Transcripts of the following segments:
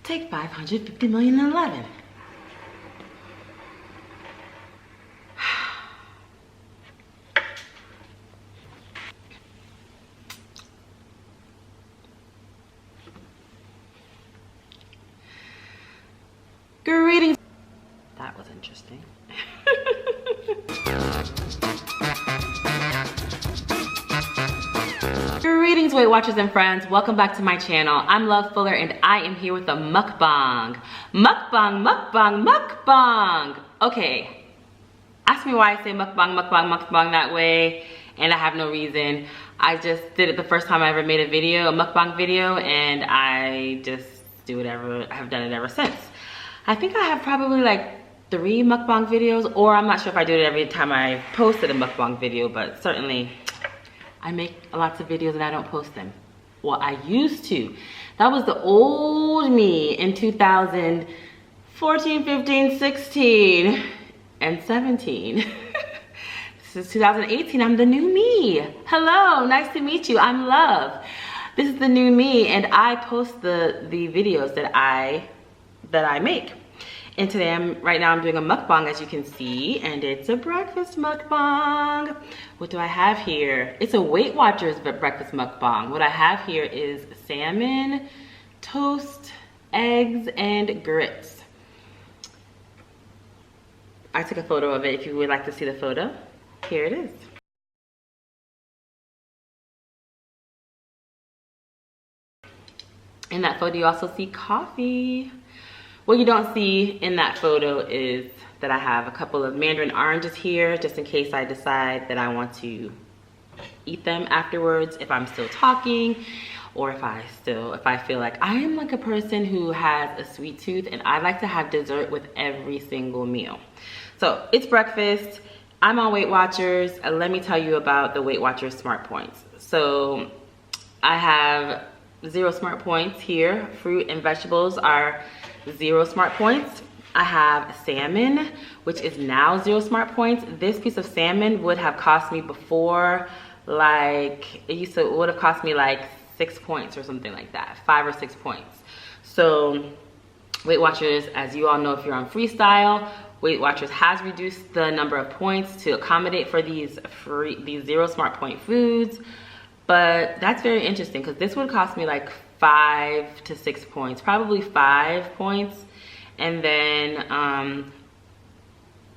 take 550 million and 11. Greetings. That was interesting. Greetings, Weight Watchers and friends. Welcome back to my channel. I'm Love Fuller and I am here with a mukbang. Mukbang. Okay, ask me why I say mukbang that way, and I have no reason. I just did it the first time I ever made a mukbang video, and I just do whatever. I have done it ever since. I think I have probably like 3 mukbang videos, or I'm not sure if I do it every time I posted a mukbang video, but certainly I make lots of videos and I don't post them. Well, I used to. That was the old me in 2014, 15, 16, and 17. This is 2018, I'm the new me. Hello, nice to meet you, I'm Love. This is the new me, and I post the videos that I make. And today, right now I'm doing a mukbang, as you can see, and it's a breakfast mukbang. What do I have here? It's a Weight Watchers breakfast mukbang. What I have here is salmon, toast, eggs, and grits. I took a photo of it. If you would like to see the photo, here it is. In that photo, you also see coffee. What you don't see in that photo is that I have a couple of mandarin oranges here, just in case I decide that I want to eat them afterwards, if I'm still talking, or if I feel like I am like a person who has a sweet tooth and I like to have dessert with every single meal. So it's breakfast. I'm on Weight Watchers. Let me tell you about the Weight Watchers Smart Points. So I have 0 smart points here. Fruit and vegetables are 0 smart points. I have salmon, which is now 0 smart points. This piece of salmon would have cost me before, like, it would have cost me like 6 points or something like that, 5 or 6 points. So Weight Watchers, as you all know, if you're on Freestyle, Weight Watchers has reduced the number of points to accommodate for these 0 smart point foods. But that's very interesting, because this would cost me like 5 to 6 points, probably 5 points. And then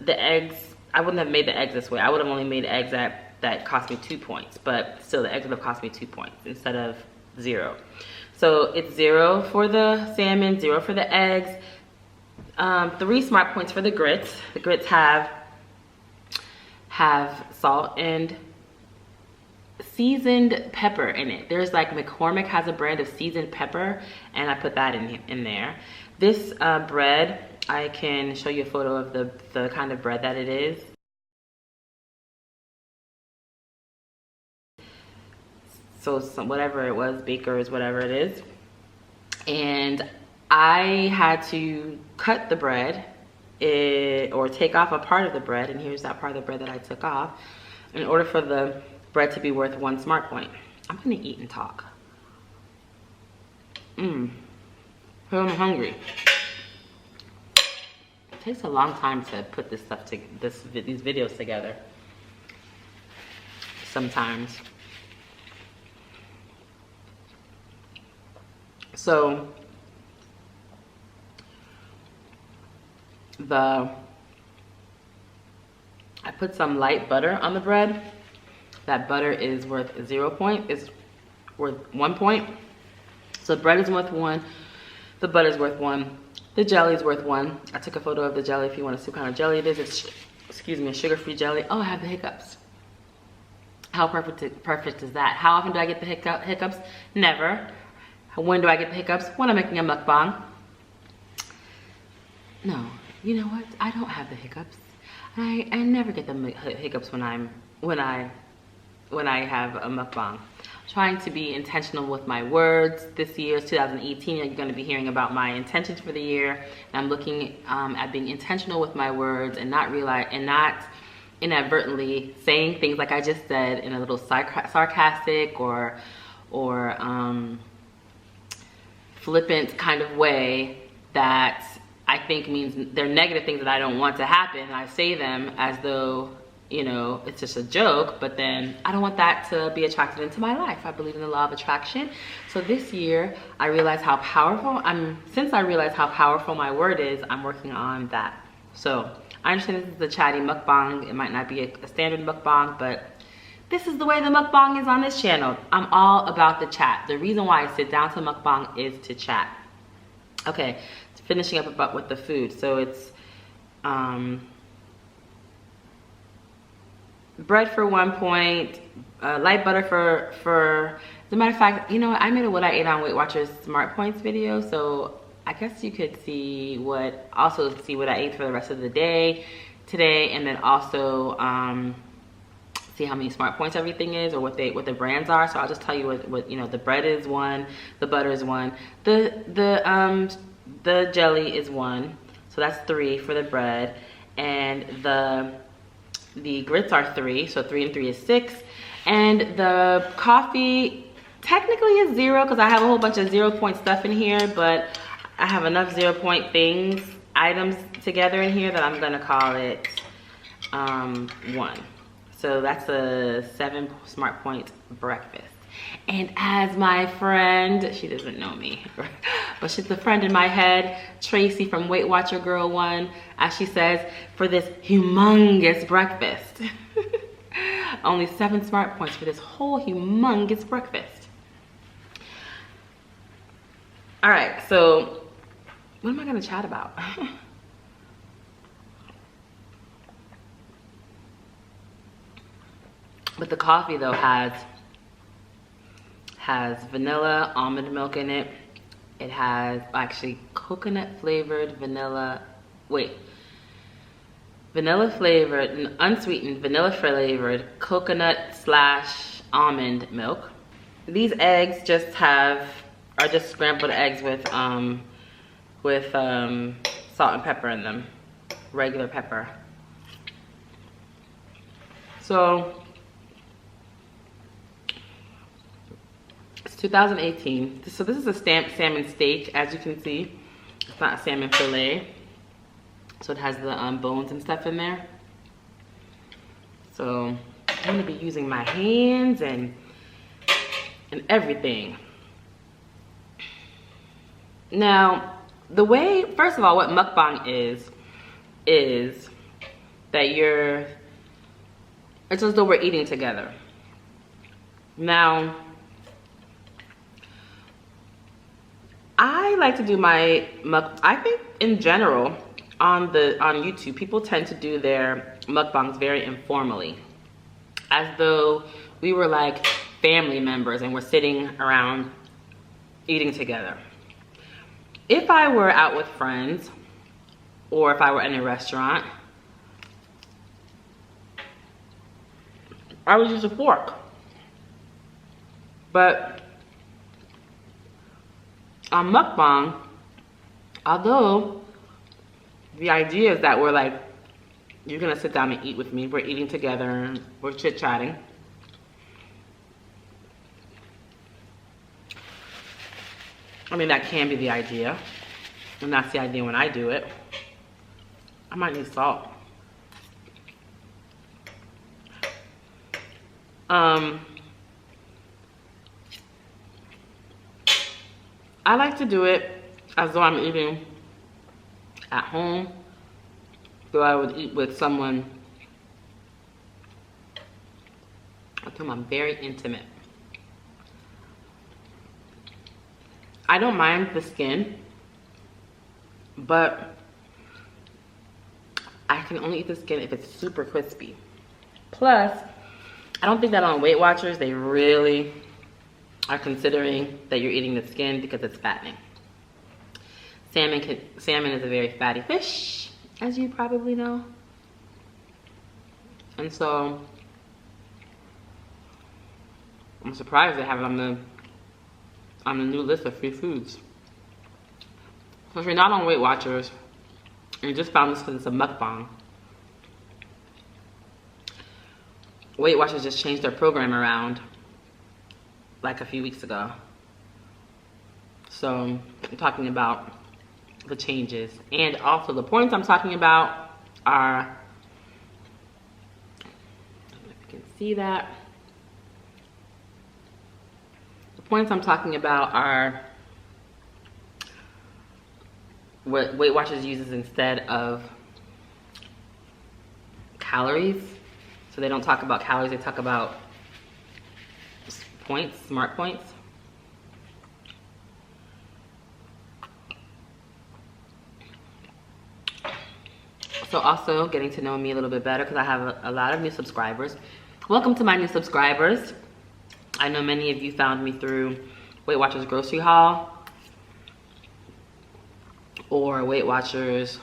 the eggs, I wouldn't have made the eggs this way. I would have only made eggs that cost me 2 points, but still the eggs would have cost me 2 points instead of 0. So it's 0 for the salmon, 0 for the eggs, 3 smart points for the grits. The grits have salt and seasoned pepper in it. There's like McCormick has a brand of seasoned pepper, and I put that in there. This bread, I can show you a photo of the kind of bread that it is. So whatever it was, Baker's, whatever it is. And I had to cut the bread or take off a part of the bread, and here's that part of the bread that I took off, in order for the bread to be worth 1 smart point. I'm gonna eat and talk. I'm hungry. It takes a long time to put these videos together. Sometimes. So I put some light butter on the bread. That butter is worth 0 point, is worth 1 point. So the bread is worth 1, the butter is worth 1, the jelly is worth 1. I took a photo of the jelly if you want to see what kind of jelly it is. It's, excuse me, a sugar-free jelly. Oh, I have the hiccups. How perfect is that? How often do I get the hiccups? Never. When do I get the hiccups? When I'm making a mukbang. No, you know what? I don't have the hiccups. I never get the hiccups when I have a mukbang. Trying to be intentional with my words. This year is 2018. You're going to be hearing about my intentions for the year. And I'm looking at being intentional with my words and not inadvertently saying things like I just said in a little sarcastic or flippant kind of way that I think means they're negative things that I don't want to happen, and I say them as though, you know, it's just a joke, but then I don't want that to be attracted into my life. I believe in the law of attraction. So this year, I realized how powerful, since I realized how powerful my word is, I'm working on that. So I understand this is a chatty mukbang. It might not be a standard mukbang, but this is the way the mukbang is on this channel. I'm all about the chat. The reason why I sit down to mukbang is to chat. Okay, finishing up with the food. So it's bread for 1 point, light butter for as a matter of fact, you know what, I made a what I ate on Weight Watchers Smart Points video, so I guess you could see what I ate for the rest of the day today, and then also see how many Smart Points everything is, or what the brands are. So I'll just tell you what you know, the bread is 1, the butter is 1, the jelly is 1, so that's 3 for the bread, and the grits are 3, so 3 and 3 is 6, and the coffee technically is 0 because I have a whole bunch of 0 point stuff in here, but I have enough 0 point items together in here that I'm gonna call it 1. So that's a 7 Smart Point breakfast. And as my friend, she doesn't know me, but she's a friend in my head, Tracy from Weight Watcher Girl 1, as she says, for this humongous breakfast. Only 7 Smart Points for this whole humongous breakfast. All right, so what am I gonna chat about? But the coffee though has vanilla almond milk in it. It has actually coconut flavored vanilla flavored, unsweetened vanilla flavored coconut / almond milk. These eggs are just scrambled eggs with salt and pepper in them, regular pepper. So it's 2018. So this is a salmon steak, as you can see. It's not a salmon fillet. So it has the bones and stuff in there. So I'm gonna be using my hands and everything. Now, first of all, what mukbang is that it's as though we're eating together. Now, I like to do I think in general on YouTube, people tend to do their mukbangs very informally, as though we were like family members and we're sitting around eating together. If I were out with friends, or if I were in a restaurant, I would use a fork. But on mukbang, although the idea is that we're like, you're gonna sit down and eat with me, we're eating together, we're chit-chatting. I mean, that can be the idea, and that's the idea when I do it. I might need salt. I like to do it as though I'm eating at home, though I would eat with someone with whom I'm very intimate. I don't mind the skin, but I can only eat the skin if it's super crispy. Plus, I don't think that on Weight Watchers, they really are considering that you're eating the skin because it's fattening. Salmon is a very fatty fish, as you probably know. And so, I'm surprised they have it on the new list of free foods. So if you're not on Weight Watchers, and you just found this because it's a mukbang, Weight Watchers just changed their program around like a few weeks ago. So I'm talking about the changes. And also the points I'm talking about are, I don't know if you can see that. The points I'm talking about are what Weight Watchers uses instead of calories. So they don't talk about calories, they talk about points, smart points. So also getting to know me a little bit better because I have a lot of new subscribers. Welcome to my new subscribers. I know many of you found me through Weight Watchers Grocery Haul or Weight Watchers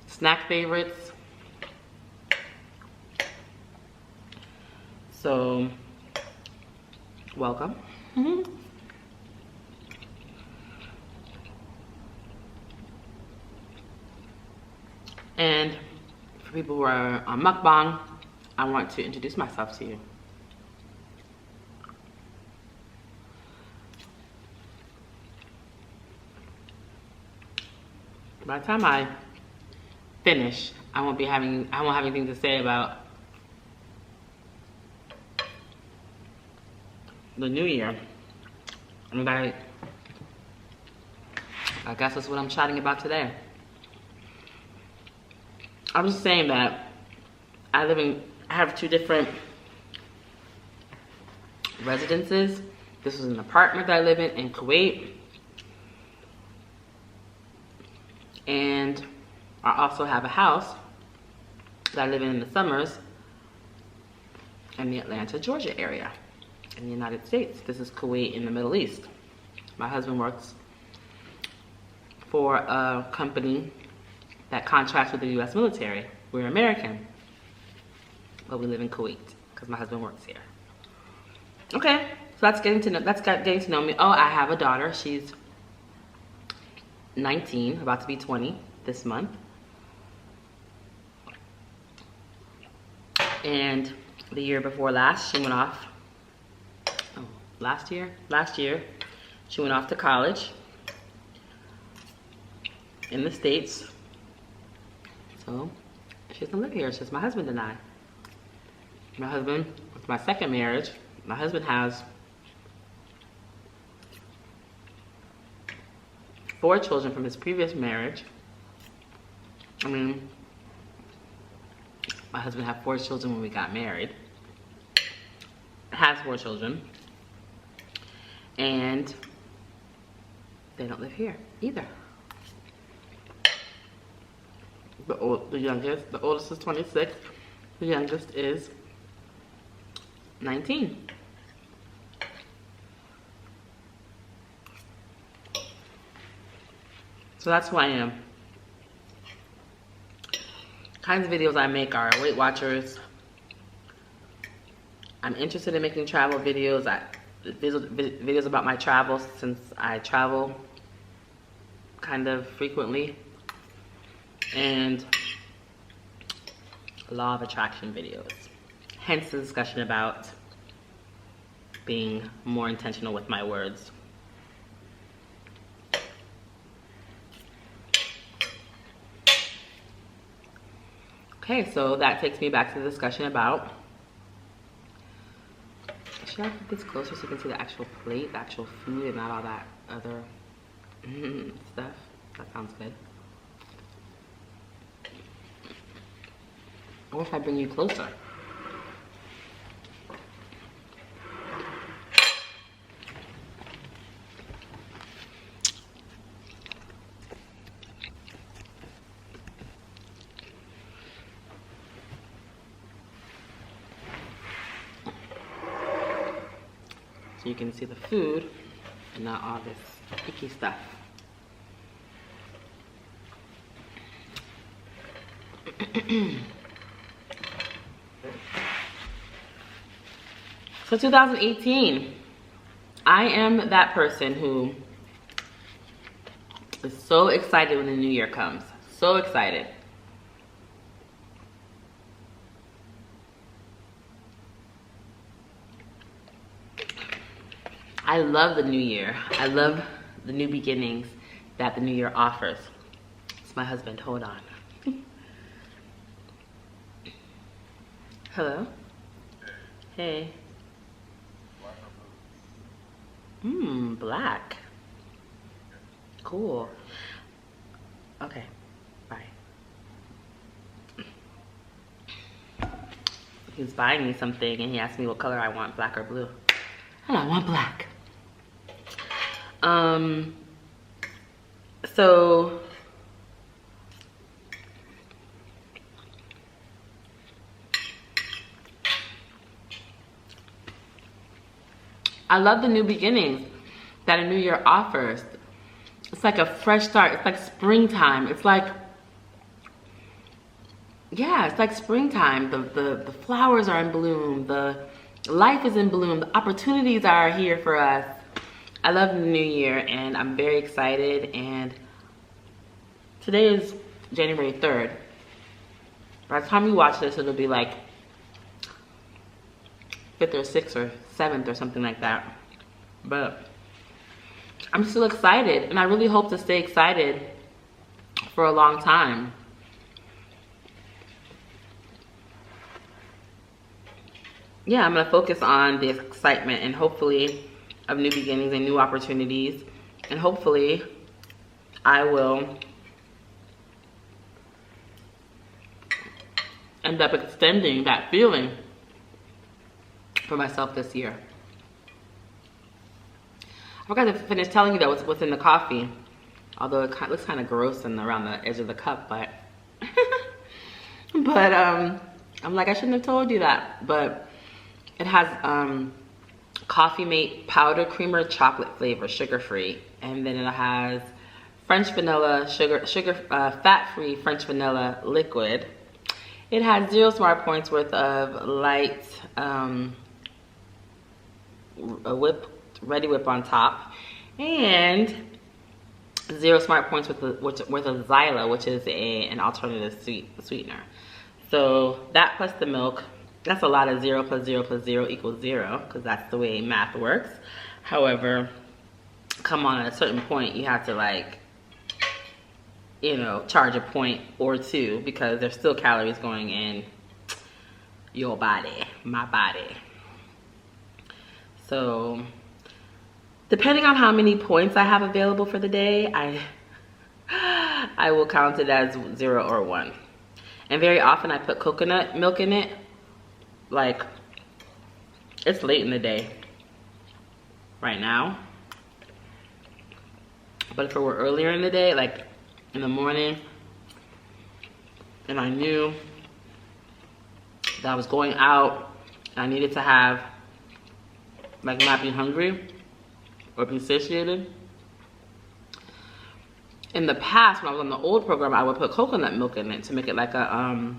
Snack Favorites. So, welcome. And for people who are on Muckbang, I want to introduce myself to you. By the time I finish, I won't have anything to say about the new year. And I guess that's what I'm chatting about today. I was saying that I have two different residences. This is an apartment that I live in Kuwait. And I also have a house that I live in the summers in the Atlanta, Georgia area in the United States. This is Kuwait in the Middle East. My husband works for a company that contracts with the US military. We're American, but we live in Kuwait because my husband works here. Okay, so that's getting to know me. Oh, I have a daughter. She's 19, about to be 20 this month. And the year before last, she went off. Oh, last year, she went off to college in the States. So she doesn't live here. It's just my husband and I. My husband, with my second marriage, my husband has 4 children from his previous marriage. I mean, my husband had 4 children when we got married. Has 4 children. And they don't live here either. The oldest is 26. The youngest is 19. So that's who I am. Kinds of videos I make are Weight Watchers. I'm interested in making travel videos. Videos about my travels since I travel kind of frequently. And law of attraction videos. Hence the discussion about being more intentional with my words. Okay, so that takes me back to the discussion about, should I put this closer so you can see the actual plate, the actual food, and not all that other stuff? That sounds good. Or if I bring you closer. So you can see the food and not all this icky stuff. So 2018, I am that person who is so excited when the new year comes. So excited. I love the new year. I love the new beginnings that the new year offers. It's my husband, hold on. Hello? Hey. Black. Cool. Okay, bye. He was buying me something and he asked me what color I want, black or blue. And I want black. So I love the new beginnings that a new year offers. It's like a fresh start. It's like springtime. It's like, yeah, it's like springtime. The flowers are in bloom. The life is in bloom. The opportunities are here for us. I love the new year and I'm very excited. And today is January 3rd. By the time you watch this, it'll be like 5th or 6th or 7th or something like that. But I'm still excited and I really hope to stay excited for a long time. Yeah, I'm gonna focus on the excitement and hopefully of new beginnings and new opportunities. And hopefully I will end up extending that feeling for myself this year. I forgot to finish telling you that what's in the coffee. Although it looks kind of gross around the edge of the cup, but I'm like, I shouldn't have told you that. But it has Coffee Mate powder creamer chocolate flavor, sugar-free. And then it has French vanilla, fat-free French vanilla liquid. It has 0 smart points worth of light ready whip on top, and 0 smart points worth of xyla, which is an alternative sweetener. So that plus the milk, that's a lot of 0 plus 0 plus 0 equals 0, because that's the way math works. However, come on, at a certain point you have to, like, you know, charge a point or two, because there's still calories going in your body, my body. So depending on how many points I have available for the day, I will count it as 0 or 1. And very often I put coconut milk in it. Like, it's late in the day right now, but if it were earlier in the day, like in the morning, and I knew that I was going out and I needed to have, like, not be hungry or be satiated. In the past, when I was on the old program, I would put coconut milk in it to make it like a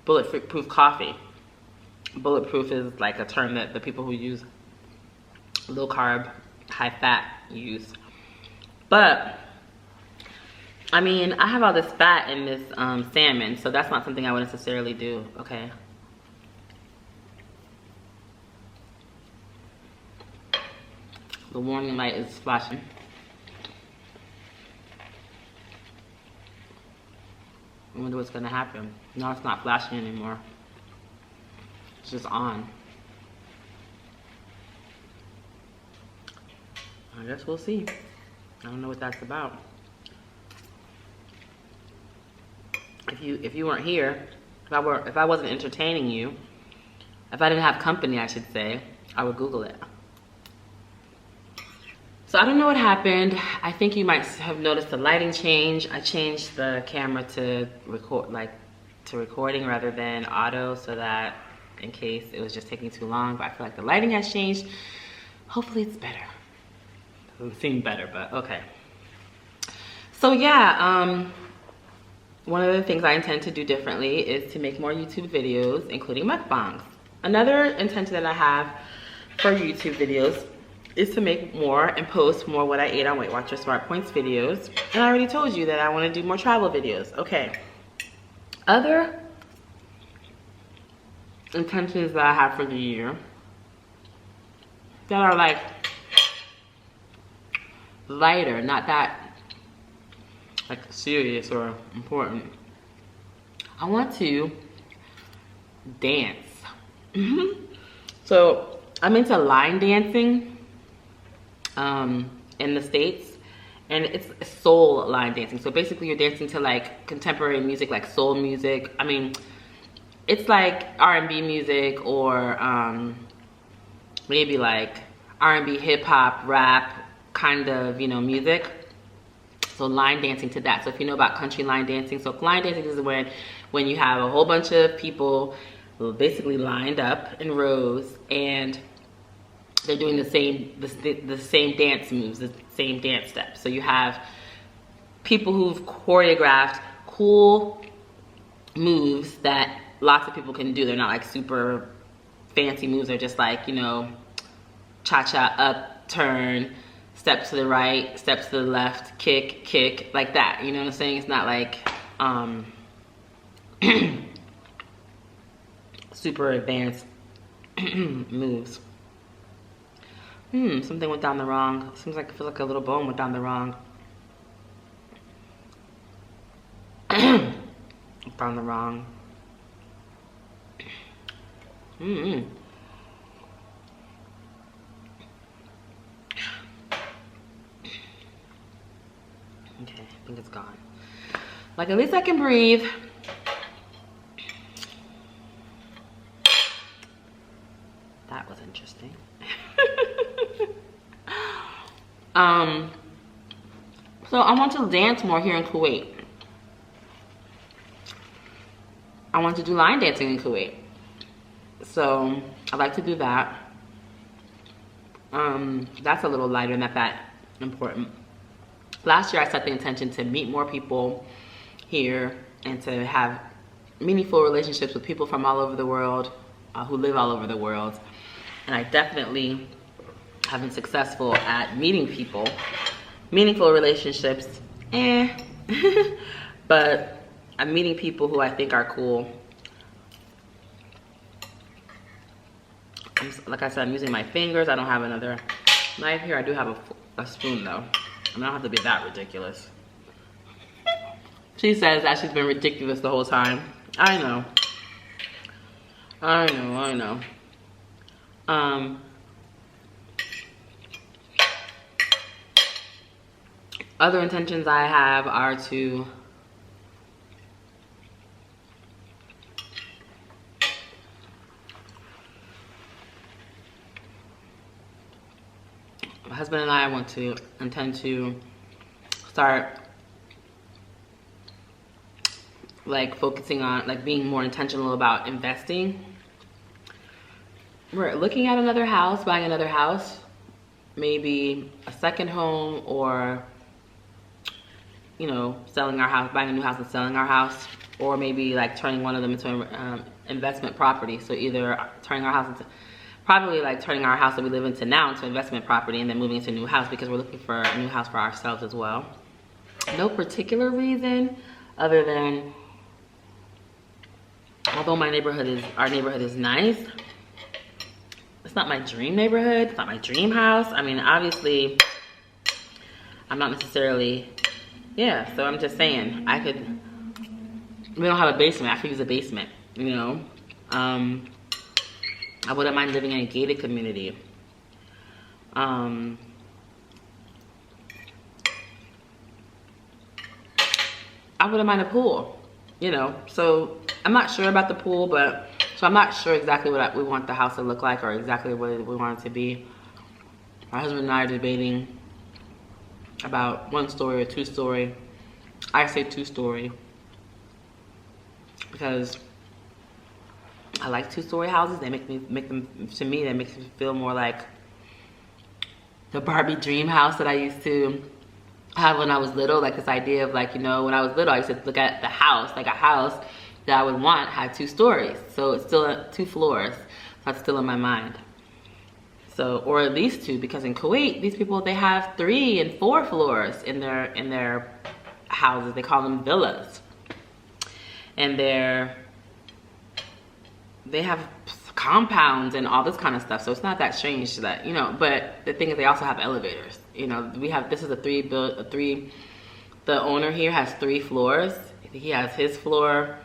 bulletproof coffee. Bulletproof is like a term that the people who use low carb, high fat use. But I mean, I have all this fat in this salmon, so that's not something I would necessarily do. Okay. The warning light is flashing. I wonder what's gonna happen. No, it's not flashing anymore. It's just on. I guess we'll see. I don't know what that's about. If you weren't here, if I wasn't entertaining you, if I didn't have company, I should say, I would Google it. So I don't know what happened. I think you might have noticed the lighting change. I changed the camera to recording rather than auto, so that in case it was just taking too long, but I feel like the lighting has changed. Hopefully it's better. Doesn't seem better, but okay. So yeah, one of the things I intend to do differently is to make more YouTube videos, including mukbangs. Another intention that I have for YouTube videos is to make more and post more what I ate on Weight Watchers Smart Points videos. And I already told you that I want to do more travel videos. Okay. Other intentions that I have for the year that are like lighter, not that like serious or important. I want to dance. So I'm into line dancing in the States, and it's soul line dancing. So basically you're dancing to like contemporary music, like soul music. I mean, it's like R&B music or maybe like R&B, hip hop, rap kind of, you know, music. So line dancing to that. So if you know about country line dancing, so line dancing is when you have a whole bunch of people basically lined up in rows, and they're doing the same dance moves, the same dance steps. So you have people who've choreographed cool moves that lots of people can do. They're not like super fancy moves. They're just like, you know, cha-cha, up, turn, step to the right, step to the left, kick, kick, like that. You know what I'm saying? It's not like super advanced moves. Something went down the wrong. Seems like, it feels like a little bone went down the wrong. Down the wrong. Okay, I think it's gone. Like, at least I can breathe. That was interesting. So I want to dance more here in Kuwait. I want to do line dancing in Kuwait. So I like to do that. That's a little lighter, not that important. Last year I set the intention to meet more people here and to have meaningful relationships with people from all over the world, who live all over the world. And I definitely have been successful at meeting people, meaningful relationships, but I'm meeting people who I think are cool. Like I said, I'm using my fingers. I don't have another knife here. I do have a spoon though. I don't have to be that ridiculous. She says that she's been ridiculous the whole time. I know. I know. Other intentions I have are to my husband and I intend to start like focusing on like being more intentional about investing. We're looking at another house, buying another house, maybe a second home, or, you know, selling our house, buying a new house and selling our house, or maybe like turning one of them into an investment property. So either turning our house into, probably like turning our house that we live into now into investment property, and then moving into a new house, because we're looking for a new house for ourselves as well. No particular reason other than, although our neighborhood is nice, it's not my dream neighborhood, it's not my dream house. I mean, obviously, I'm not necessarily, yeah, so I'm just saying, we don't have a basement, I could use a basement, you know? I wouldn't mind living in a gated community. I wouldn't mind a pool, you know? So I'm not sure about the pool, but so I'm not sure exactly what we want the house to look like, or exactly what we want it to be. My husband and I are debating about 1-story or 2-story. I say 2-story because I like 2-story houses. They make them to me, that makes me feel more like the Barbie dream house that I used to have when I was little. Like this idea of like, you know, when I was little, I used to look at the house, like a house that I would want had 2 stories. So it's still 2 floors. That's still in my mind. So, or at least 2, because in Kuwait, these people, they have 3 and 4 floors in their houses. They call them villas. And they have compounds and all this kind of stuff. So it's not that strange that, you know, but the thing is they also have elevators. You know, this is the owner here has 3 floors. He has his floor.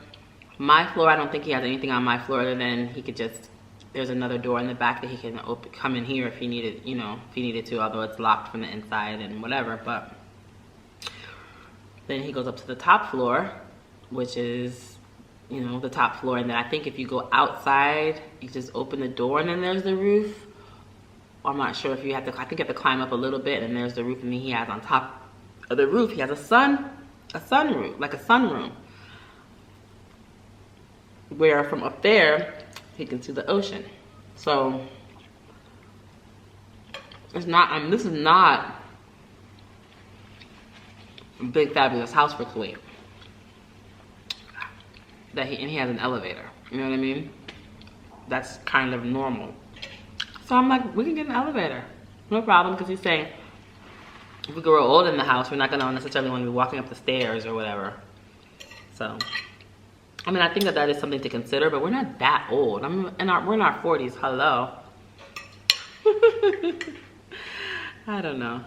My floor, I don't think he has anything on my floor other than he could just, there's another door in the back that he can come in here if he needed, you know, if he needed to, although it's locked from the inside and whatever. But then he goes up to the top floor, which is, you know, the top floor. And then I think if you go outside, you just open the door and then there's the roof. I'm not sure if you have to, I think you have to climb up a little bit and there's the roof. And then he has on top of the roof, he has a sunroof, like a sunroom, where from up there he can see the ocean. So it's not, this is not a big fabulous house for Kuwait. And he has an elevator. You know what I mean? That's kind of normal. So I'm like, we can get an elevator, no problem, because he's saying if we grow old in the house, we're not gonna necessarily want to be walking up the stairs or whatever. So, I mean, I think that is something to consider, but we're not that old. We're in our 40s. Hello. I don't know.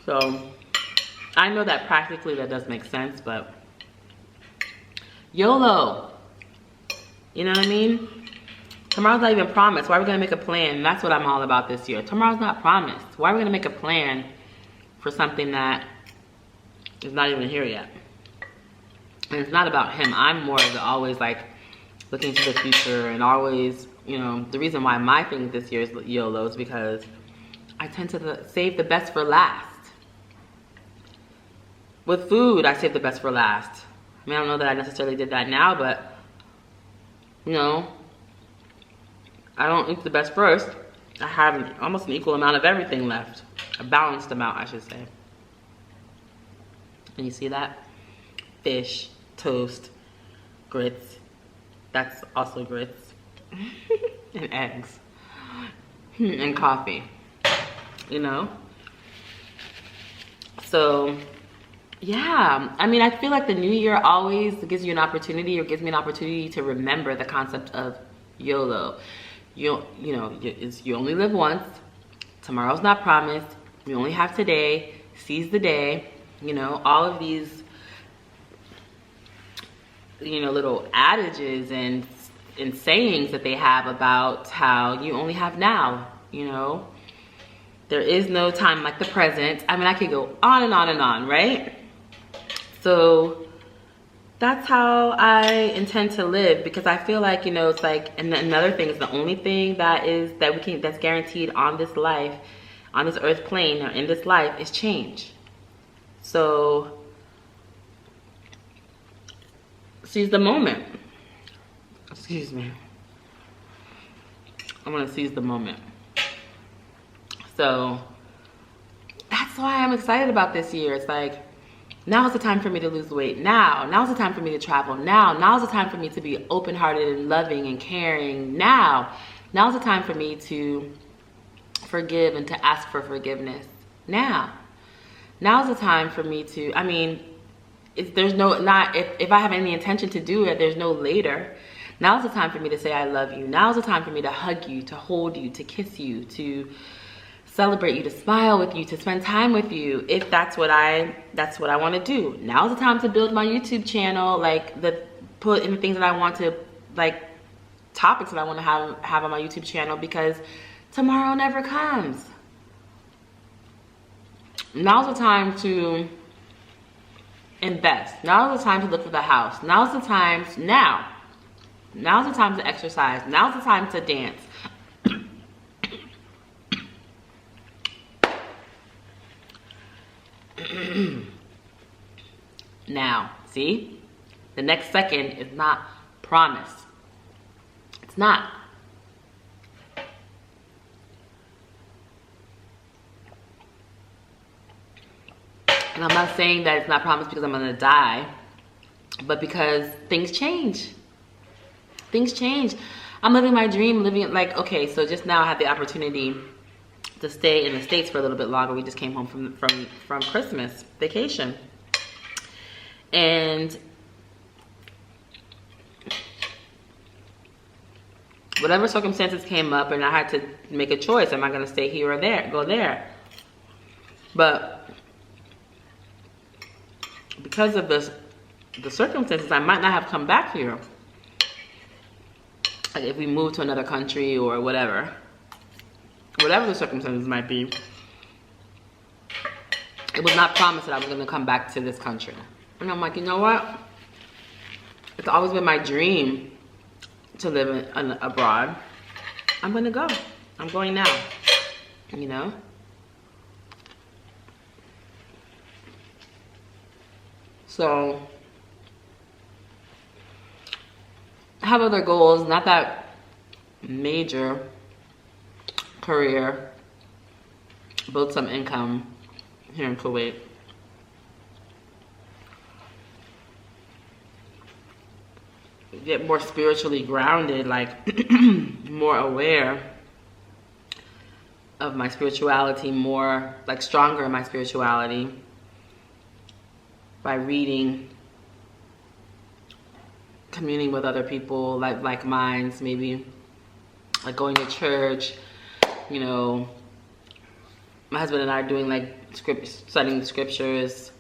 So, I know that practically that does make sense, but YOLO. You know what I mean? Tomorrow's not even promised. Why are we gonna make a plan? That's what I'm all about this year. Tomorrow's not promised. Why are we gonna make a plan for something that is not even here yet? And it's not about him. I'm more of the always like looking to the future and always, you know, the reason why my thing this year is YOLO is because I tend to save the best for last. With food, I save the best for last. I mean, I don't know that I necessarily did that now, but, you know, I don't eat the best first. I have almost an equal amount of everything left. A balanced amount, I should say. And you see that? Fish, toast, grits. That's also grits. And eggs. And coffee. You know? So, yeah. I mean, I feel like the new year always gives you an opportunity, or gives me an opportunity to remember the concept of YOLO. You know, you only live once. Tomorrow's not promised. You only have today. Seize the day. You know, all of these, you know, little adages and sayings that they have about how you only have now. You know, there is no time like the present. I mean, I could go on and on and on, right? So that's how I intend to live, because I feel like, you know, it's like, and another thing is the only thing that's guaranteed on this life, on this earth plane, or in this life, is change. So seize the moment. Excuse me. I'm gonna seize the moment. So that's why I'm excited about this year. It's like, now is the time for me to lose weight. Now's the time for me to travel. Now's the time for me to be open-hearted and loving and caring. Now's the time for me to forgive and to ask for forgiveness. Now's the time for me to, I mean, if I have any intention to do it, there's no later. Now's the time for me to say I love you. Now's the time for me to hug you, to hold you, to kiss you, to celebrate you, to smile with you, to spend time with you, if that's what I want to do. Now's the time to build my YouTube channel, like put in the things that I want to, like topics that I want to have on my YouTube channel, because tomorrow never comes. Now's the time to invest. Now's the time to look for the house. Now's the time to exercise. Now's the time to dance. Now, see? The next second is not promised. It's not. And I'm not saying that it's not promised because I'm gonna die, but because things change. Things change. I'm living my dream, like, okay, so just now I had the opportunity to stay in the States for a little bit longer. We just came home from Christmas vacation. And whatever circumstances came up and I had to make a choice. Am I gonna stay here or there, go there? But because of the circumstances, I might not have come back here. Like if we moved to another country or whatever the circumstances might be, it was not promised that I was gonna come back to this country. And I'm like, you know what? It's always been my dream to live abroad. I'm gonna go. I'm going now, you know? So, I have other goals, not that major. Career, build some income here in Kuwait. Get more spiritually grounded, like more aware of my spirituality, more like stronger in my spirituality by reading, communing with other people like minds, maybe like going to church. You know, my husband and I are doing like studying the scriptures,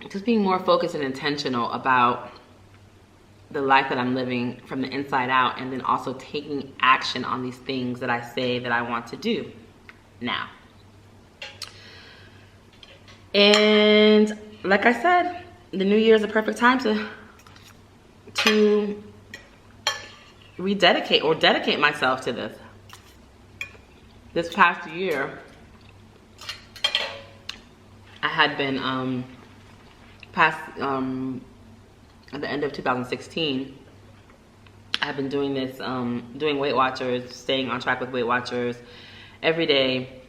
just being more focused and intentional about the life that I'm living from the inside out, and then also taking action on these things that I say that I want to do now. And like I said, the new year is a perfect time to rededicate or dedicate myself to this. This past year, I had been at the end of 2016, I have been doing this, doing Weight Watchers, staying on track with Weight Watchers every day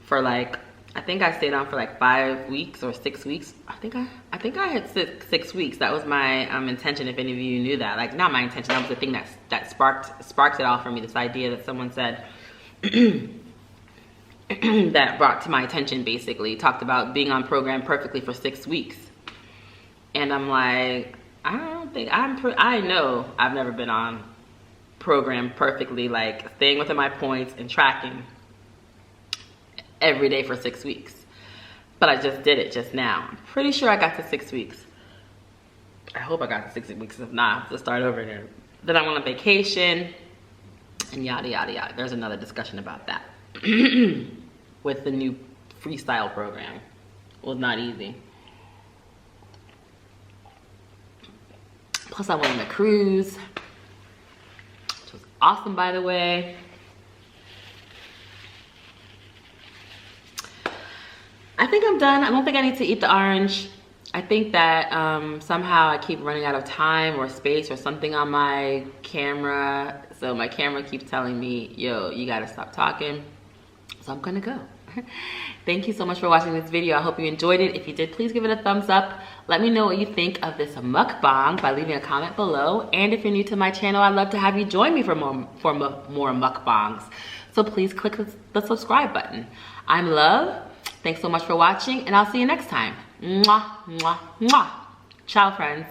for like, I think I stayed on for like 5 weeks or 6 weeks. I think I had 6 weeks. That was my intention, if any of you knew that. Like, not my intention, that was the thing that sparked it all for me, this idea that someone said, that brought to my attention, basically talked about being on program perfectly for 6 weeks. And I'm like, I know I've never been on program perfectly, like staying within my points and tracking every day for 6 weeks. But I just did it just now. I'm pretty sure I got to 6 weeks. I hope I got to 6 weeks. If not, I have to start over again. Then I went on vacation and yada, yada, yada. There's another discussion about that. With the new freestyle program. It was not easy. Plus I went on a cruise, which was awesome, by the way. I think I'm done. I don't think I need to eat the orange. I think that somehow I keep running out of time or space or something on my camera. So my camera keeps telling me, yo, you gotta stop talking. So I'm gonna go. Thank you so much for watching this video. I hope you enjoyed it. If you did, please give it a thumbs up. Let me know what you think of this mukbang by leaving a comment below. And if you're new to my channel, I'd love to have you join me for more mukbangs. So please click the subscribe button. I'm Love. Thanks so much for watching, and I'll see you next time. Mwah, mwah, mwah. Ciao, friends.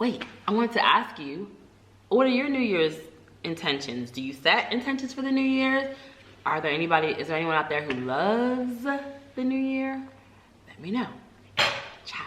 Wait, I wanted to ask you, what are your New Year's intentions? Do you set intentions for the New Year? Is there anyone out there who loves the New Year? Let me know. Ciao.